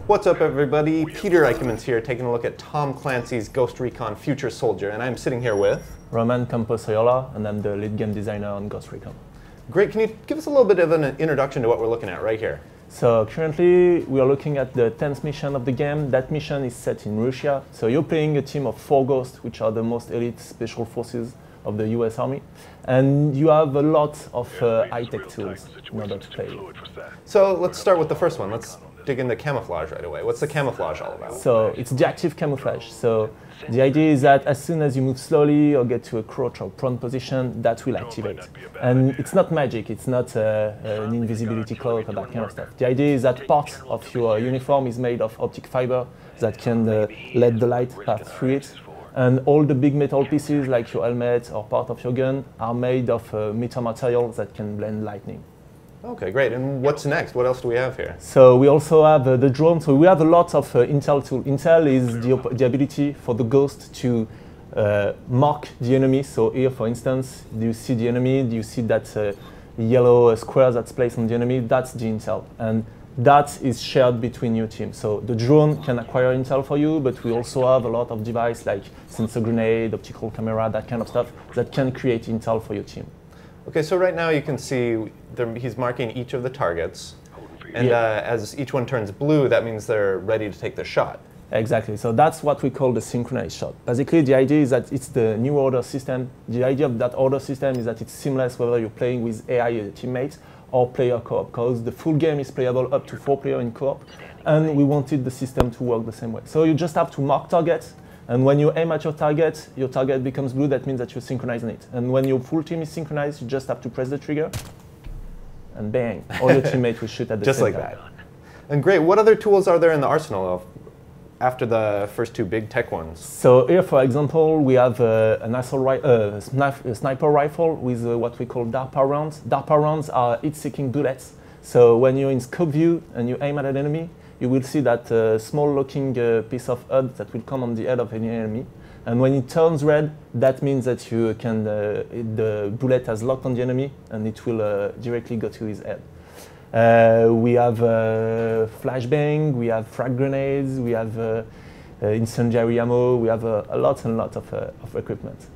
What's up, everybody? Peter Eichemann's here, taking a look at Tom Clancy's Ghost Recon Future Soldier, and I'm sitting here with Roman Campos, Oriola, and I'm the lead game designer on Ghost Recon. Great. Can you give us a little bit of an introduction to what we're looking at right here? So currently we are looking at the 10th mission of the game. That mission is set in Russia. So you're playing a team of 4 ghosts, which are the most elite special forces of the US Army. And you have a lot of high-tech tools in order to play. So let's start with the first one. Let's dig into camouflage right away. What's the camouflage all about? So it's the active camouflage. So the idea is that as soon as you move slowly or get to a crouch or prone position, that will activate. And it's not magic, it's not an invisibility cloak or that kind of stuff. The idea is that part of your uniform is made of optic fiber that can let the light pass through it. And all the big metal pieces like your helmet or part of your gun are made of metal materials that can blend lightning. Okay, great. And what's next? What else do we have here? So we also have the drone. So we have a lot of intel tool. Intel is the ability for the ghost to mark the enemy. So here, for instance, do you see the enemy? Do you see that yellow square that's placed on the enemy? That's the intel. And that is shared between your team. So the drone can acquire intel for you, but we also have a lot of devices like sensor grenade, optical camera, that kind of stuff that can create intel for your team. Okay, so right now you can see he's marking each of the targets, and as each one turns blue, that means they're ready to take the shot. Exactly, so that's what we call the synchronized shot. Basically, the idea is that it's the new order system. The idea of that order system is that it's seamless whether you're playing with AI teammates or player co-op, because the full game is playable up to 4 players in co-op, and we wanted the system to work the same way. So you just have to mark targets, and when you aim at your target becomes blue. That means that you're synchronizing it. And when your full team is synchronized, you just have to press the trigger, and bang, all your teammates will shoot at the same time. Just like that. And great, what other tools are there in the arsenal after the first 2 big tech ones? So here, for example, we have a sniper rifle with what we call DARPA rounds. DARPA rounds are heat-seeking bullets. So when you're in scope view and you aim at an enemy, you will see that small looking piece of HUD that will come on the head of any enemy. And when it turns red, that means that you can the bullet has locked on the enemy and it will directly go to his head. We have flashbang, we have frag grenades, we have incendiary ammo, we have a lot and lot of equipment.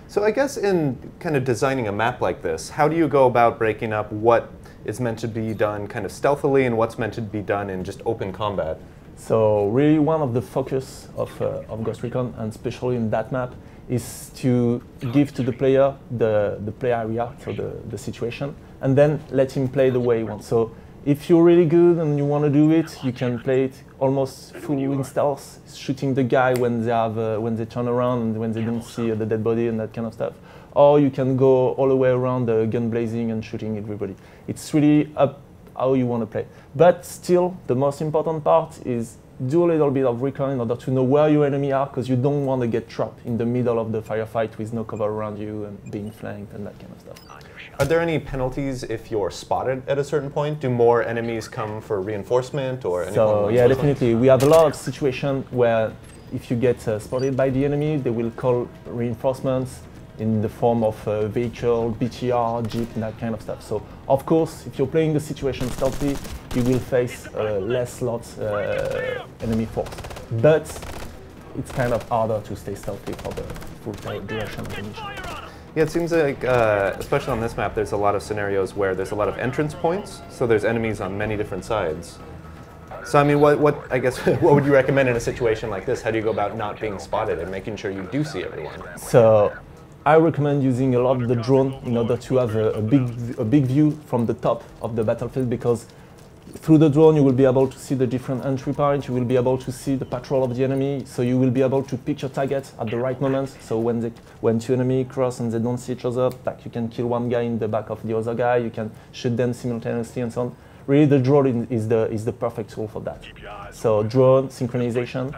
So I guess in kind of designing a map like this, how do you go about breaking up what is meant to be done kind of stealthily and what's meant to be done in just open combat? So really one of the focus of Ghost Recon, and especially in that map, is to give to the player the play area, so the situation, and then let him play the way he wants. So if you're really good and you want to do it, you can play it almost full in stealth, shooting the guy when they turn around and when they don't see the dead body and that kind of stuff. Or you can go all the way around gun blazing and shooting everybody. It's really up how you want to play. But still, the most important part is do a little bit of recon in order to know where your enemy are, because you don't want to get trapped in the middle of the firefight with no cover around you and being flanked and that kind of stuff. Are there any penalties if you're spotted at a certain point? Do more enemies come for reinforcement or anything? So yeah, definitely. We have a lot of situations where if you get spotted by the enemy, they will call reinforcements in the form of vehicle, BTR, jeep, and that kind of stuff. So of course, if you're playing the situation stealthy, you will face less enemy force. But it's kind of harder to stay stealthy for the full duration of the mission. Yeah, it seems like, especially on this map, there's a lot of scenarios where there's a lot of entrance points, so there's enemies on many different sides. So I mean, I guess, what would you recommend in a situation like this? How do you go about not being spotted and making sure you do see everyone? So I recommend using a lot of the drone in order to have a big view from the top of the battlefield, because through the drone you will be able to see the different entry points, you will be able to see the patrol of the enemy, so you will be able to pick your target at the right moment. So when 2 enemies cross and they don't see each other, like you can kill one guy in the back of the other guy, you can shoot them simultaneously and so on. Really, the drone is the perfect tool for that. So drone synchronization,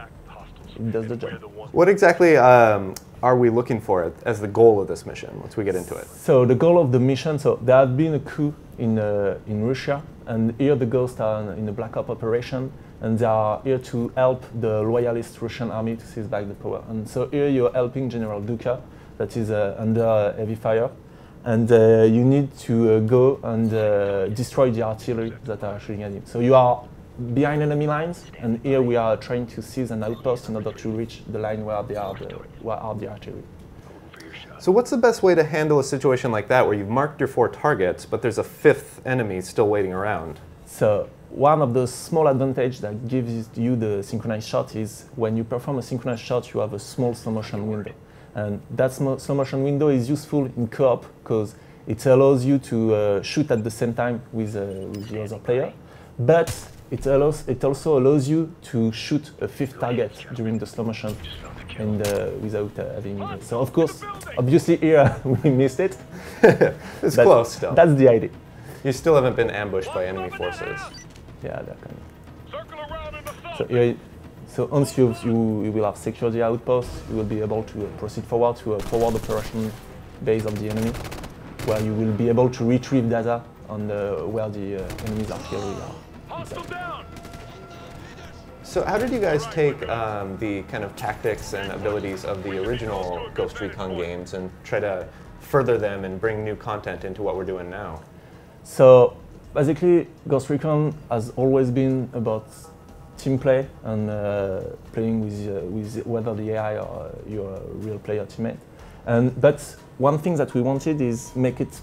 it does the job. What exactly are we looking for as the goal of this mission once we get into it? So the goal of the mission, so there have been a coup in Russia, and here the Ghosts are in a Black Ops operation, and they are here to help the loyalist Russian army to seize back the power. And so here you're helping General Duka, that is under heavy fire, and you need to go and destroy the artillery that are shooting at him. So you are behind enemy lines, and here we are trying to seize an outpost in order to reach the line where are the artillery. So what's the best way to handle a situation like that where you've marked your 4 targets, but there's a 5th enemy still waiting around? So one of the small advantages that gives you the synchronized shot is when you perform a synchronized shot, you have a small slow motion window. And that slow motion window is useful in co-op because it allows you to shoot at the same time with the other player. But it also allows you to shoot a 5th target during the slow motion and without having. So of course, obviously here we missed it. It's close still. That's the idea. You still haven't been ambushed by enemy forces. Yeah, they're coming. So here, so once you will have secured the outpost, you will be able to proceed forward to a forward operation base of the enemy, where you will be able to retrieve data on where the enemy's artillery are. Exactly. So how did you guys take the kind of tactics and abilities of the original Ghost Recon games and try to further them and bring new content into what we're doing now? So basically, Ghost Recon has always been about team play and playing with whether the AI or your real player teammate. But one thing that we wanted is make it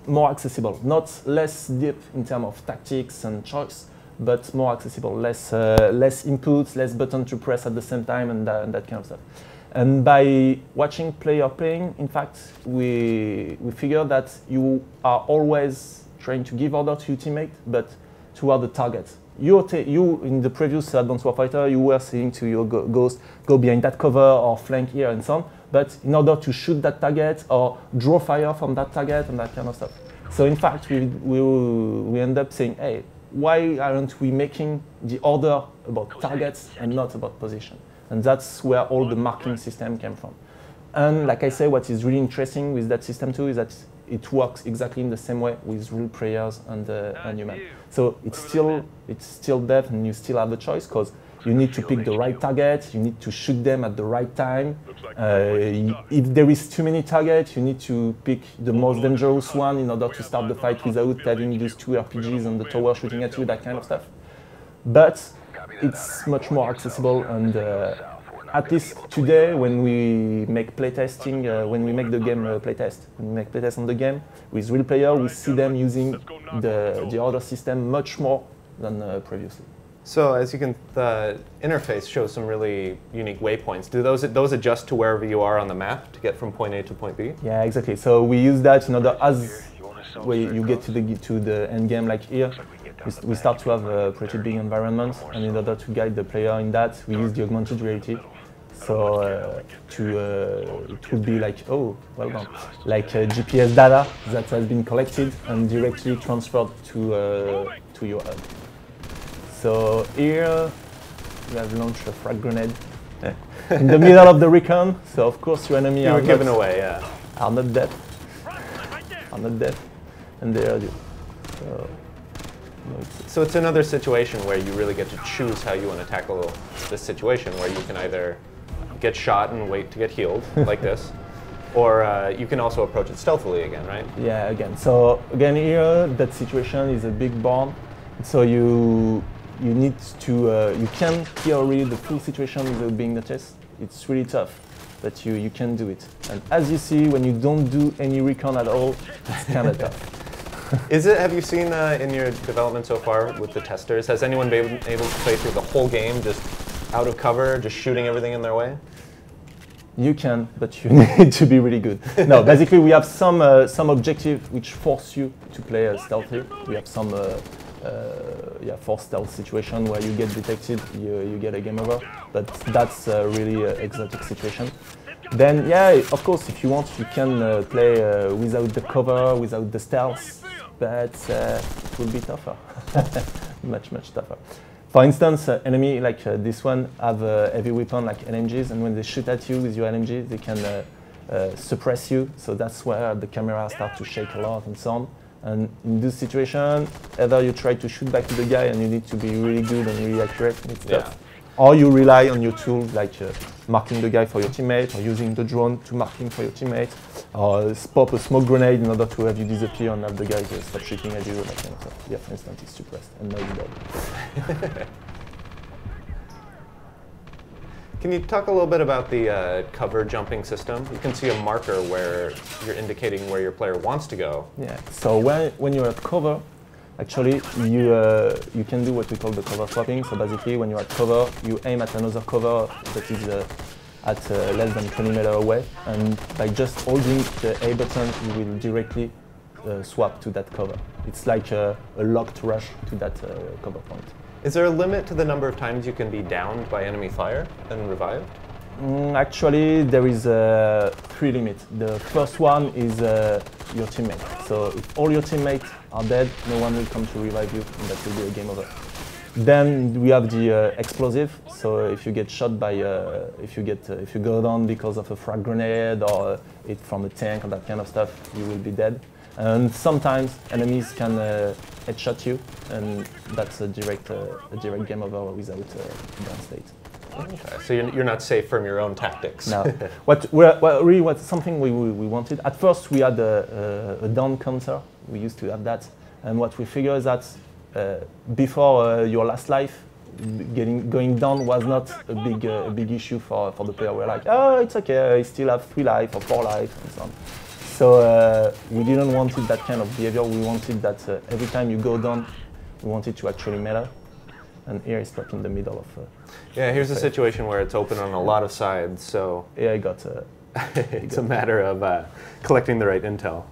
more accessible, not less deep in terms of tactics and choice, but more accessible, less inputs, less buttons to press at the same time, and that kind of stuff. And by watching player playing, in fact, we figured that you are always trying to give order to your teammate, but toward the target. You in the previous Advanced Warfighter, you were saying to your ghost, go behind that cover or flank here and so on. But in order to shoot that target or draw fire from that target and that kind of stuff. So in fact, we end up saying, hey, why aren't we making the order about targets and not about position? And that's where all the marking system came from. And like I say, what is really interesting with that system too is that it works exactly in the same way with real players and human. So it's still death, and you still have the choice because you need to pick the right target, you need to shoot them at the right time. If there is too many targets, you need to pick the most dangerous one in order to start the fight without having these 2 RPGs on the tower shooting at you, that kind of stuff. But it's much more accessible, and at least today, when we make playtesting, when we make the game playtest, when we make playtest on the game with real players, we see them using the order system much more than previously. So as you can, the interface shows some really unique waypoints. Do those adjust to wherever you are on the map to get from point A to point B? Yeah, exactly. So we use that in order, as when you get to the end game, like here, we start to have a pretty big environment, and in order to guide the player in that, we use the augmented reality. So it would be like, oh, well done, like GPS data that has been collected and directly transferred to your hub. So here we have launched a Frag Grenade in the middle of the recon. So of course your enemy are given away, yeah. Are not dead, and they are you. So it's another situation where you really get to choose how you want to tackle this situation, where you can either get shot and wait to get healed, like this, or you can also approach it stealthily again, right? Yeah, again. So again here, that situation is a big barn. So you need to, you can hear really the full situation without being noticed. It's really tough, but you can do it. And as you see, when you don't do any recon at all, it's kind of tough. Have you seen in your development so far with the testers, has anyone been able to play through the whole game just out of cover, just shooting everything in their way? You can, but you need to be really good. No, basically we have some objective which force you to play stealthy. We have some forced stealth situation where you get detected, you get a game over, but that's a really exotic situation. Then, yeah, of course, if you want, you can play without the cover, without the stealth, but it will be tougher, much tougher. For instance, enemy like this one have a heavy weapon like LMGs, and when they shoot at you with your LMG, they can suppress you. So that's where the camera starts to shake a lot and so on. And in this situation, either you try to shoot back to the guy and you need to be really good and really accurate, and it's tough. Or you rely on your tools like marking the guy for your teammate, or using the drone to mark him for your teammate, or pop a smoke grenade in order to have you disappear and have the guys stop shooting at you, that kind of stuff. Yeah, for instance, it's suppressed and now he's dead. Can you talk a little bit about the cover jumping system? You can see a marker where you're indicating where your player wants to go. Yeah, so when you're at cover, actually you can do what we call the cover swapping. So basically when you're at cover, you aim at another cover that is at less than 20 meters away, and by just holding the A button, you will directly swap to that cover. It's like a locked rush to that cover point. Is there a limit to the number of times you can be downed by enemy fire and revived? Actually, there is 3 limits. The first one is your teammate. So if all your teammates are dead, no one will come to revive you, and that will be a game over. Then we have the explosive. So if you get shot by, if you go down because of a frag grenade or it from a tank or that kind of stuff, you will be dead. And sometimes enemies can headshot you, and that's a direct game over without down state. Okay, so you're not safe from your own tactics. No. What's something we wanted. At first, we had a down counter. We used to have that, and what we figured is that before your last life, going down was not a big issue for the player. We're like, oh, it's okay. I still have 3 life or 4 life, and so on. So we didn't want that kind of behavior. We wanted that every time you go down, we wanted to actually matter. And here it's stuck in the middle of. Yeah, here's a situation where it's open on a lot of sides, so. Yeah, I got. It's a matter of collecting the right intel.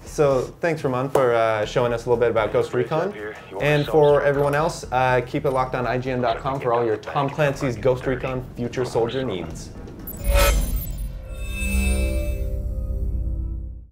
So thanks, Ramon, for showing us a little bit about Ghost Recon. And for everyone else, keep it locked on IGN.com for all your Tom Clancy's Ghost Recon Future Soldier needs.